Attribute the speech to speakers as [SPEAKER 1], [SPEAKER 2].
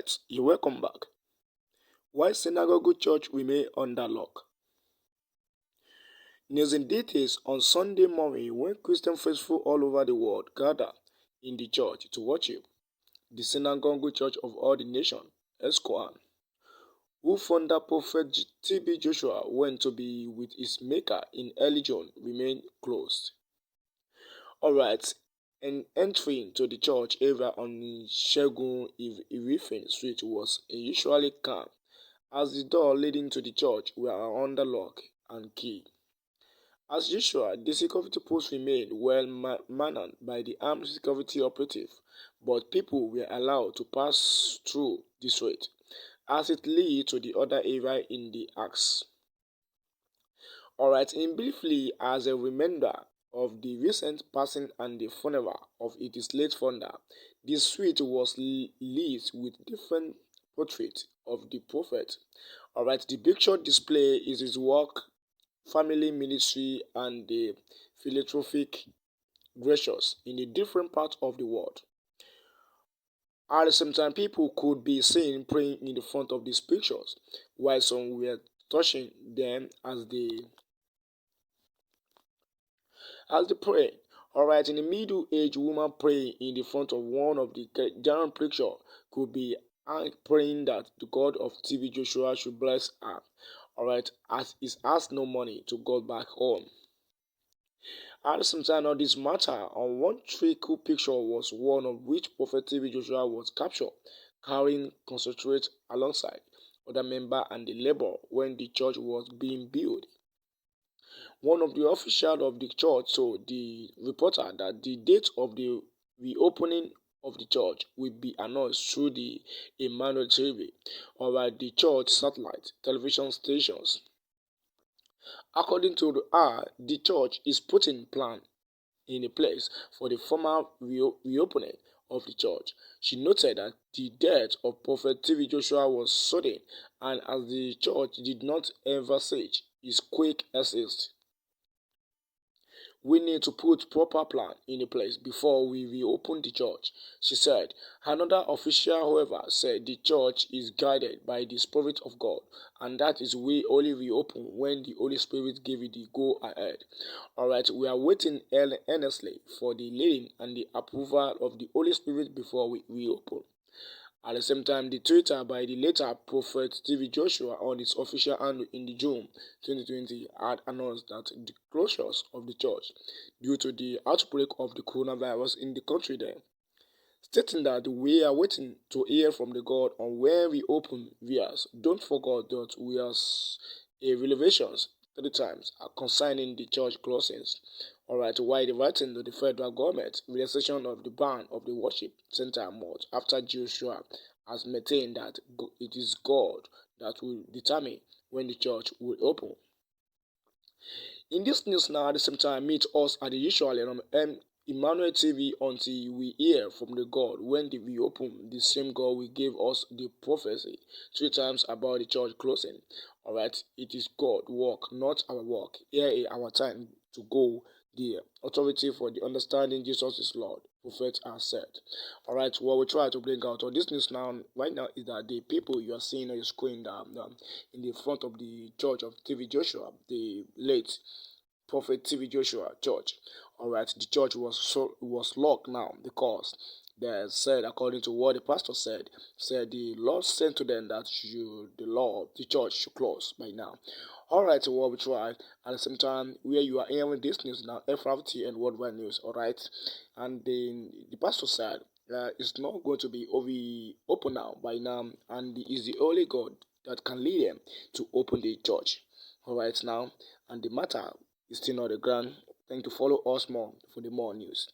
[SPEAKER 1] Alright, you're welcome back. Why synagogue church remain under lock? News and details on Sunday morning when Christian faithful all over the world gather in the church to worship. The Synagogue Church of All the Nation, SCOAN, who founder Prophet T.B. Joshua went to be with his maker in early June, remain closed. Alright, an entry to the church area on Shegun Irifin Street was unusually calm, as the door leading to the church were under lock and key. As usual, the security post remained well manned by the armed security operative, but people were allowed to pass through the street, as it leads to the other area in the acts. Alright, in briefly, as a reminder of the recent passing and the funeral of its late founder, the suite was lit with different portraits of the prophet. Alright, the picture display is his work, family, ministry, and the philanthropic gestures in the different parts of the world. At the same time, people could be seen praying in the front of these pictures, while some were touching them as they pray. Alright, in a middle-aged woman praying in the front of one of the giant picture could be praying that the God of TB Joshua should bless her. Alright, as he has no money to go back home. At the same time, on this matter, on one trickle picture was one of which Prophet TB Joshua was captured carrying concentrate alongside other members and the labor when the church was being built. One of the officials of the church told the reporter that the date of the reopening of the church will be announced through the Emmanuel TV or by the church satellite television stations. According to her, the church is putting plan in place for the formal reopening of the church. She noted that the death of Prophet T.B. Joshua was sudden, and as the church did not envisage his quick exit, we need to put proper plan in place before we reopen the church, she said. Another official, however, said the church is guided by the Spirit of God, and that is we only reopen when the Holy Spirit gave it the go ahead. Alright, we are waiting earnestly for the leading and the approval of the Holy Spirit before we reopen. At the same time, the Twitter by the later Prophet T.B. Joshua on its official handle in the June 2020 had announced that the closures of the church due to the outbreak of the coronavirus in the country there, stating that we are waiting to hear from the God on when we open vias. Don't forget that we have a revelations 3 times concerning the church closings. Alright, while writing to the federal government relaxation of the ban of the worship center month after Joshua has maintained that it is God that will determine when the church will open. In this news now, at the same time, meet us at the usual Emmanuel TV until we hear from the God when they reopen. The same God will give us the prophecy 3 times about the church closing. Alright, it is God work, not our work. Here is our time to go. The authority for the understanding Jesus is Lord, prophet has said. Alright, what we try to bring out on this news now, right now, is that the people you are seeing on your screen in the front of the church of TB Joshua, the late Prophet TB Joshua church. Alright, the church was locked now because they said, according to what the pastor said the Lord sent to them that the church should close by now. Alright, what we try at the same time where you are hearing this news now, FRT and Worldwide News. Alright, and the pastor said it's not going to be open now by now, and it's the only God that can lead them to open the church. Alright now, and the matter is still not the ground. Thank you. Follow us more for the more news.